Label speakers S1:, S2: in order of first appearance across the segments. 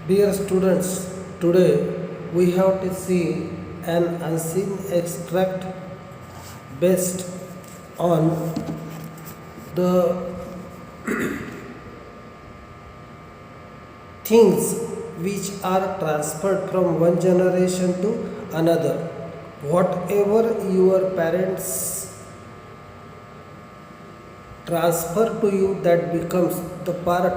S1: Dear students, today we have to see an unseen extract based on the things which are transferred from one generation to another. Whatever your parents transfer to you, that becomes the part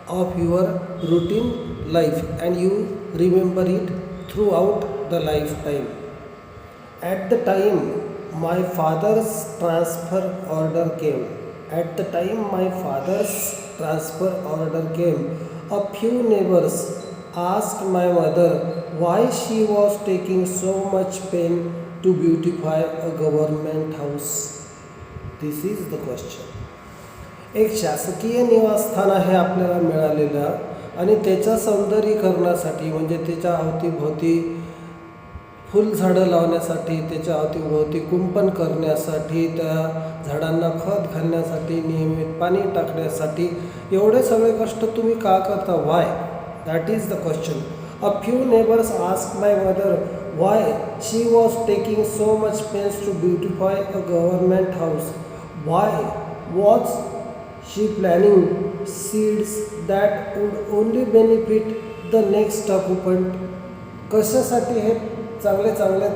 S1: of your routine life and you remember it throughout the lifetime. At the time my father's transfer order came, at the time my father's transfer order came, a few neighbors asked my mother why she was taking so much pain to beautify a government house. This is the question. एक शासकीय निवासस्थान आहे आपल्याला मिळालेलं आणि त्याच्या सौंदर्यीकरणासाठी म्हणजे त्याच्या अवतीभोवती फुलझाडं लावण्यासाठी, त्याच्या अवतीभोवती कुंपण करण्यासाठी, त्या झाडांना खत घालण्यासाठी, नियमित पाणी टाकण्यासाठी एवढे सगळे कष्ट तुम्ही का करता? Why? That is the question. A few neighbours ask my mother why she was taking so much pains to beautify a government house. Why was she planting seeds that would only benefit the next occupant. कशासाठी हे चांगले चांगले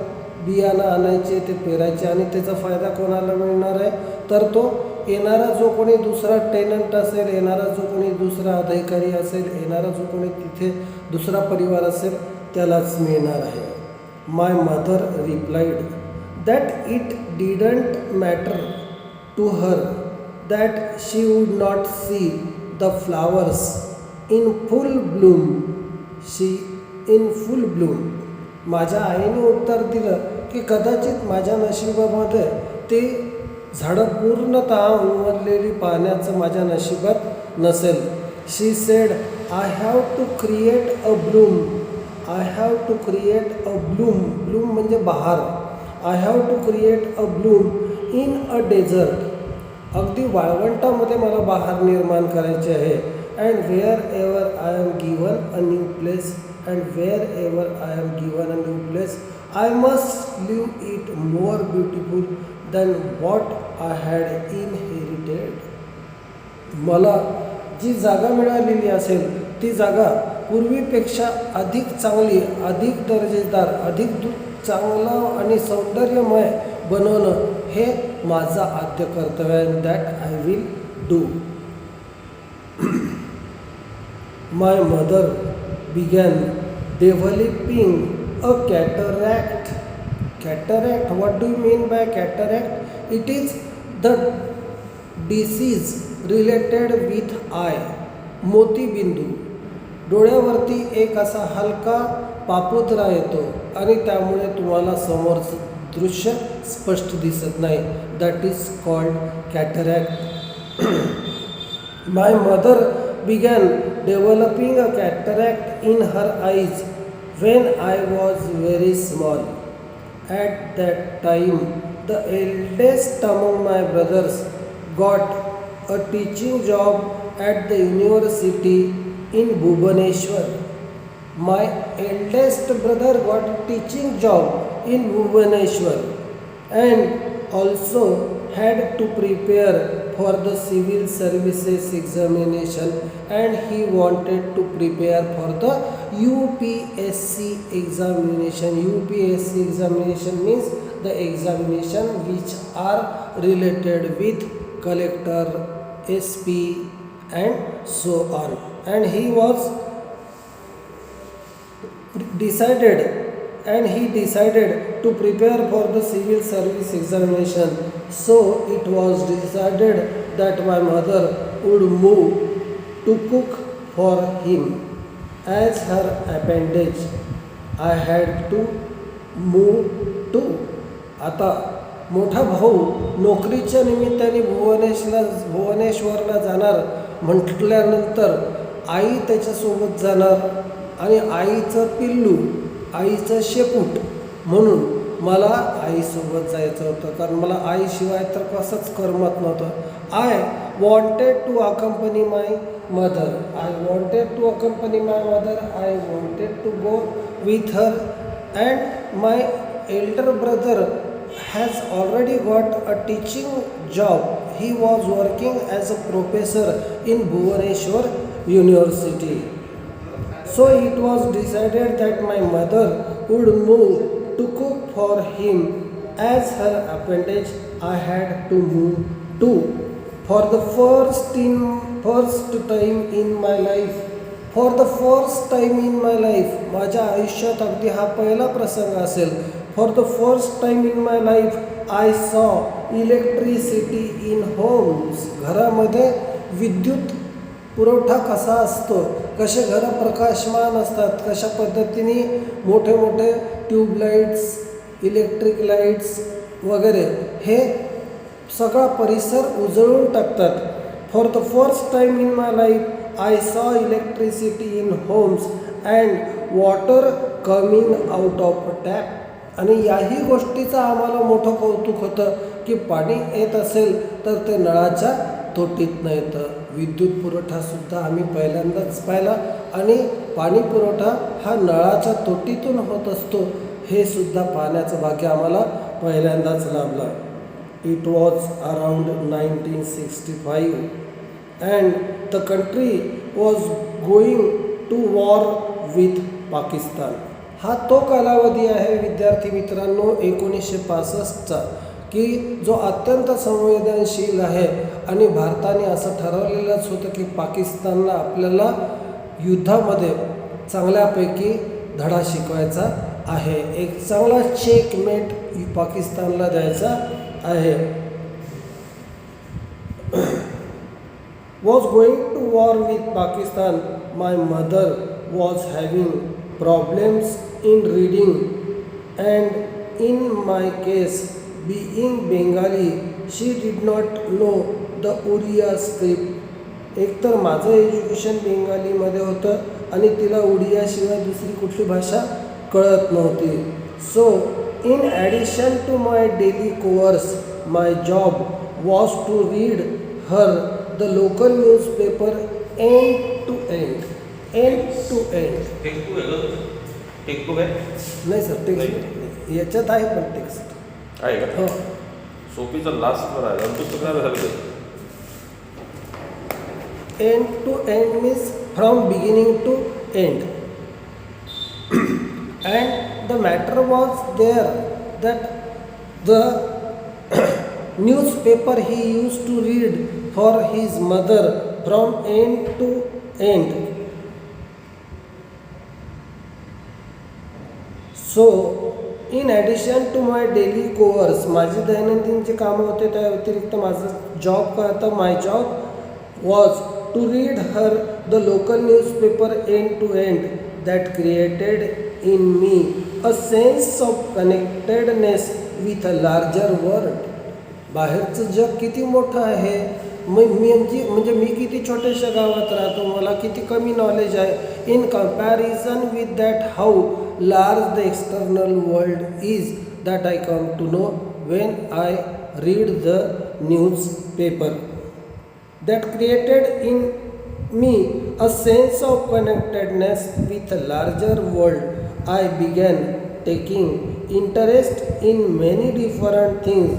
S1: बियाणं आणायचे, ते पेरायचे आणि त्याचा फायदा कोणाला मिळणार आहे? तर तो येणारा जो कोणी दुसरा टेनंट असेल, येणारा जो कोणी दुसरा अधिकारी असेल, येणारा जो कोणी तिथे दुसरा परिवार असेल त्यालाच मिळणार आहे. My mother replied that it didn't matter to her that she would not see the flowers in full bloom. माझ्या आईने उत्तर दिलं की कदाचित माझ्या नशिबामध्ये ते झाडं पूर्णतः उमललेली पाहण्याचं माझ्या नशिबात नसेल. She said I have to create a bloom. I have to create a bloom. Bloom म्हणजे बहार. I have to create a bloom in a desert. अगदी वाळवंटामध्ये मला बहार निर्माण करायचे आहे. And wherever I am given a new place, and wherever I am given a new place I must leave it more beautiful than what I had inherited. मला जी जागा मिळालेली असेल ती जागा पूर्वीपेक्षा अधिक चांगली, अधिक दर्जेदार, अधिक चांगलं आणि सौंदर्यमय बनवणं हे माझं आद्य कर्तव्य आहे. That I will do. My mother began developing a cataract. Cataract, what do you mean by cataract? It is the disease related with eye. मोतीबिंदू, डोळ्यावरती एक असा हलका पापुद्रा येतो आणि त्यामुळे तुम्हाला समोरचं दृश्य स्पष्ट दिसत नाही. That is called cataract. My mother began developing a cataract in her eyes when I was very small. At that time the eldest among my brothers got a teaching job at the university in Bhubaneswar. My eldest brother got a teaching job in Bhubaneswar and also had to prepare for the civil services examination, and he wanted to prepare for the UPSC examination. UPSC examination means the examination which are related with collector, SP and so on. And he decided to prepare for the civil service examination. So it was decided that my mother would move to cook for him as her appendage. I had to move too. आता मोठा भाऊ नोकरीच्या निमित्ताने भुवनेश्वरला जाणार म्हटल्यानंतर आई त्याच्यासोबत जाणार आणि आईचं पिल्लू, आईचं शेपूट म्हणून मला आईसोबत जायचं होतं, कारण मला आईशिवाय तर कसंच करमत नव्हतं. I wanted to accompany my mother. I wanted to accompany my mother. I wanted to go with her. And my elder brother has already got a teaching job. He was working as a professor in Bhubaneswar University. So it was decided that my mother would move to cook for him. As her appendage, I had to move too. For the first time in my life, for the first time in my life, माझ्या आयुष्यात अगदी हा पहिला प्रसंग असेल. For the first time in my life, I saw electricity in homes. घरामध्ये विद्युत पुरवठा कसा असतो, कसे घरं प्रकाशमान असतात, कशा पद्धतीने मोठे मोठे ट्यूबलाईट्स, इलेक्ट्रिक लाईट्स वगैरे हे सगळा परिसर उजळून टाकतात. For the first time in my life I saw electricity in Holmes and water coming out of tap. आणि याही गोष्टीचं आम्हाला मोठं कौतुक होतं की पाणी येत असेल तर ते नळाच्या तोटीतनं येतं. विद्युत पुरवठासुद्धा आम्ही पहिल्यांदाच पाहिला आणि पाणी पुरवठा हा नळाच्या तोटीतून होत असतो हे सुद्धा पाहण्याचं भाग्य आम्हाला पहिल्यांदाच लाभलं. It was around 1965 and the country was going to war with Pakistan. हा तो कालावधी आहे विद्यार्थी मित्रांनो 1965चा की जो अत्यंत संवेदनशील आहे आणि भारताने असं ठरवलेलंच होतं की पाकिस्तानला आपल्याला युद्धामध्ये चांगल्यापैकी धडा शिकवायचा आहे. एक चांगला चेकमेट पाकिस्तानला द्यायचा आहे. was going to war with Pakistan. My mother was having problems in reading and in my case being Bengali she did not know the Oriya script. एकतर माझं एज्युकेशन बेंगालीमध्ये होतं आणि तिला उडियाशिवाय दुसरी कुठली भाषा कळत नव्हती. सो in addition to my daily course, my job was to read her the local newspaper end to end.
S2: Text
S1: नाही सर, टेक्स्ट याच्यात आहे पण टेक्स्ट
S2: आहे का?
S1: हो.
S2: सोपीचा लास्टवर आहे आणि पुस्तक काय झालं?
S1: End to end means from beginning to end. And the matter was there that the newspaper he used to read for his mother from end to end. So in addition to my daily course, माझी दैनंदिन जे कामं होते त्या व्यतिरिक्त माझं job काय होतं, my job was to read her the local newspaper end to end. That created in me a sense of connectedness with a larger world. बाहेरचं जग किती मोठं आहे, म्हणजे मी किती छोट्याशा गावात राहतो, मला किती कमी नॉलेज आहे in comparison with that how large the external world is that I come to know when I read the newspaper. That created in me a sense of connectedness with a larger world. I began taking interest in many different things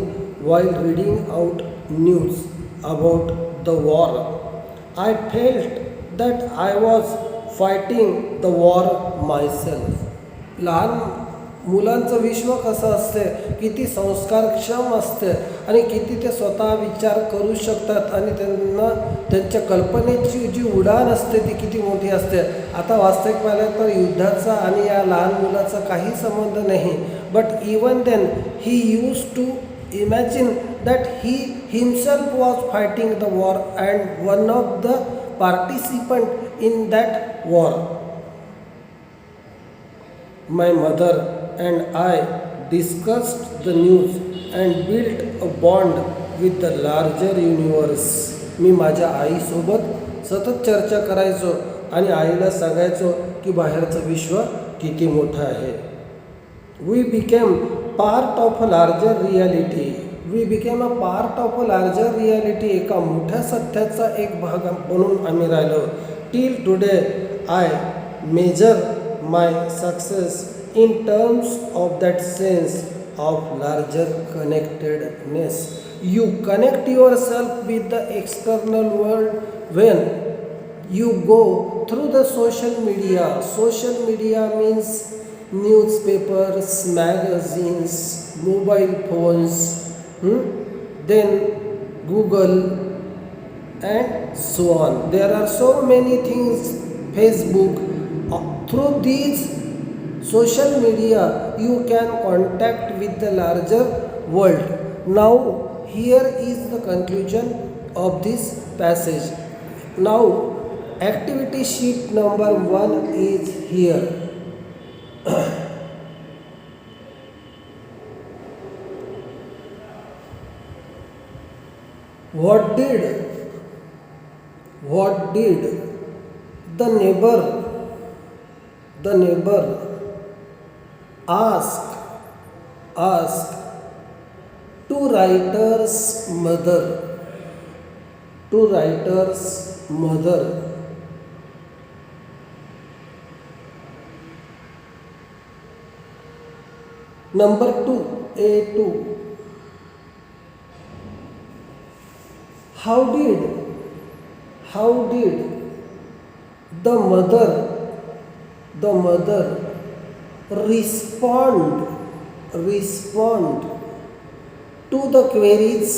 S1: while reading out news about the war. I felt that I was fighting the war myself. लहान मुलांचं विश्व कसं असते, किती संस्कारक्षम असते आणि किती ते स्वतः विचार करू शकतात आणि त्यांना त्यांच्या कल्पनेची जी उडान असते ती किती मोठी असते. आता वास्तविक पाहिलं तर युद्धाचा आणि या लहान मुलाचा काही संबंध नाही. But even then he used to imagine that he himself was fighting the war and one of the participant in that war. My mother and I discussed the news and built a bond with the larger universe. मी माझ्या आईसोबत सतत चर्चा करायचो आणि आईला सांगायचो की बाहेरचं विश्व किती मोठं आहे. We became part of a larger reality. We became a part of a larger reality. एका मोठ्या सत्याचा एक भाग बनून आम्ही राहिलो. Till today I measure my success in terms of that sense of larger connectedness. You connect yourself with the external world when you go through the social media. Social media means newspapers, magazines, mobile phones, then Google and so on. There are so many things, Facebook. Through these social media you can contact with the larger world. Now here is the conclusion of this passage. Now activity sheet number 1 is here. What did the neighbor ask to writer's mother. Number 2, A2. How did the mother respond to the queries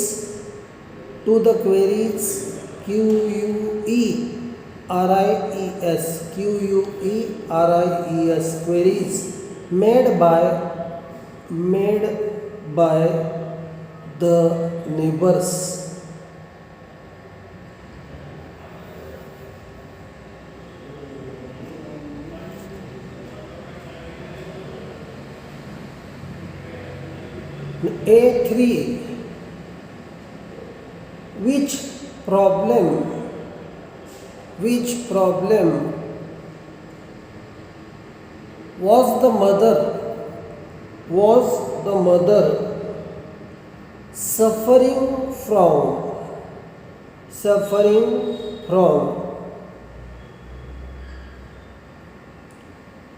S1: queries queries made by the neighbors. A3. Which problem was the mother suffering from?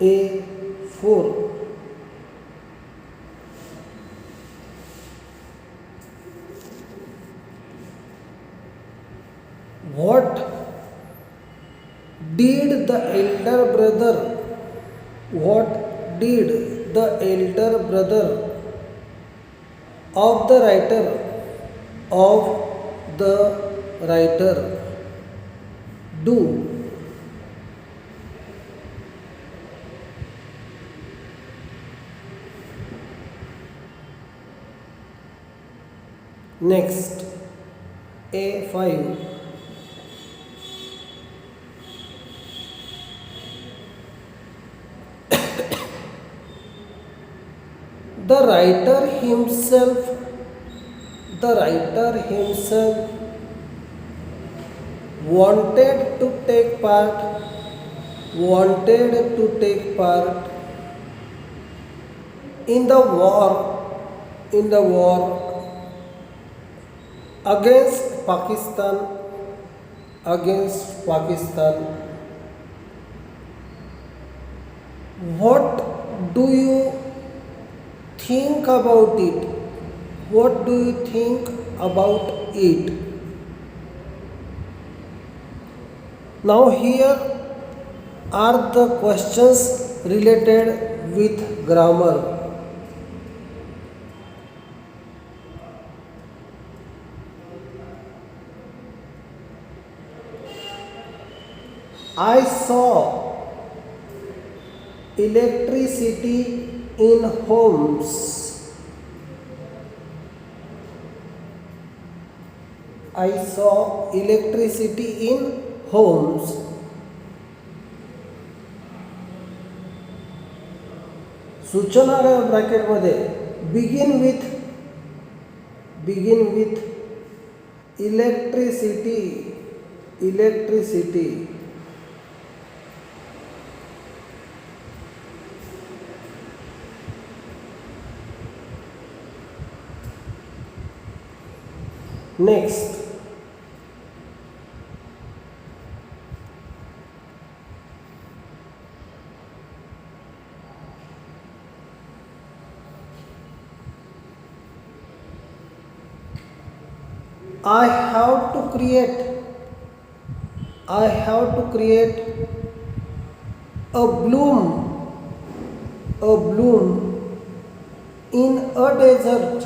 S1: A4. What did the elder brother of the writer do? Next, A5. The writer himself wanted to take part in the war against Pakistan. What do you think about it? Now here are the questions related with grammar. I saw electricity in homes. I saw electricity in homes. सूचना ब्रॅकेटमध्ये begin with electricity. Next, I have to create. I have to create a bloom, a bloom in a desert,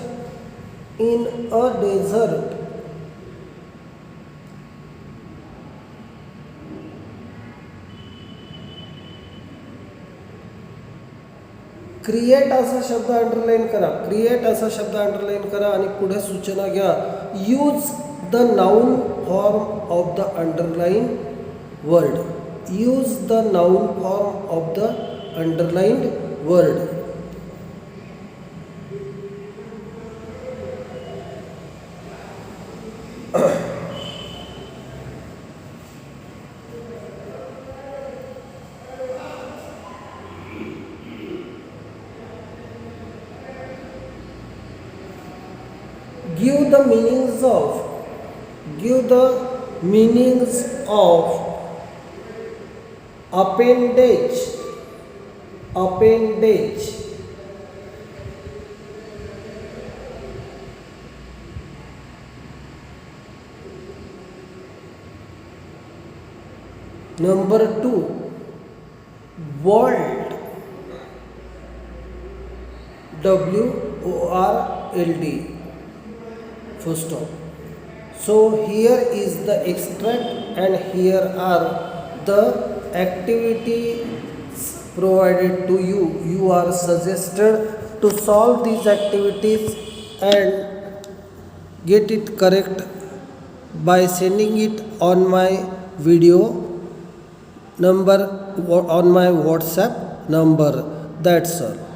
S1: in a desert. Create असा शब्द underline करा, create असा शब्द underline करा आणि पुढे सूचना घ्या. Use the noun form of the underline word. Use the noun form of the underlined word. Give the meanings of appendage. Number 2, world. WORLD. Full stop. So here is the extract and here are the activities provided to you. You are suggested to solve these activities and get it correct by sending it on my video number, on my WhatsApp number. That's all.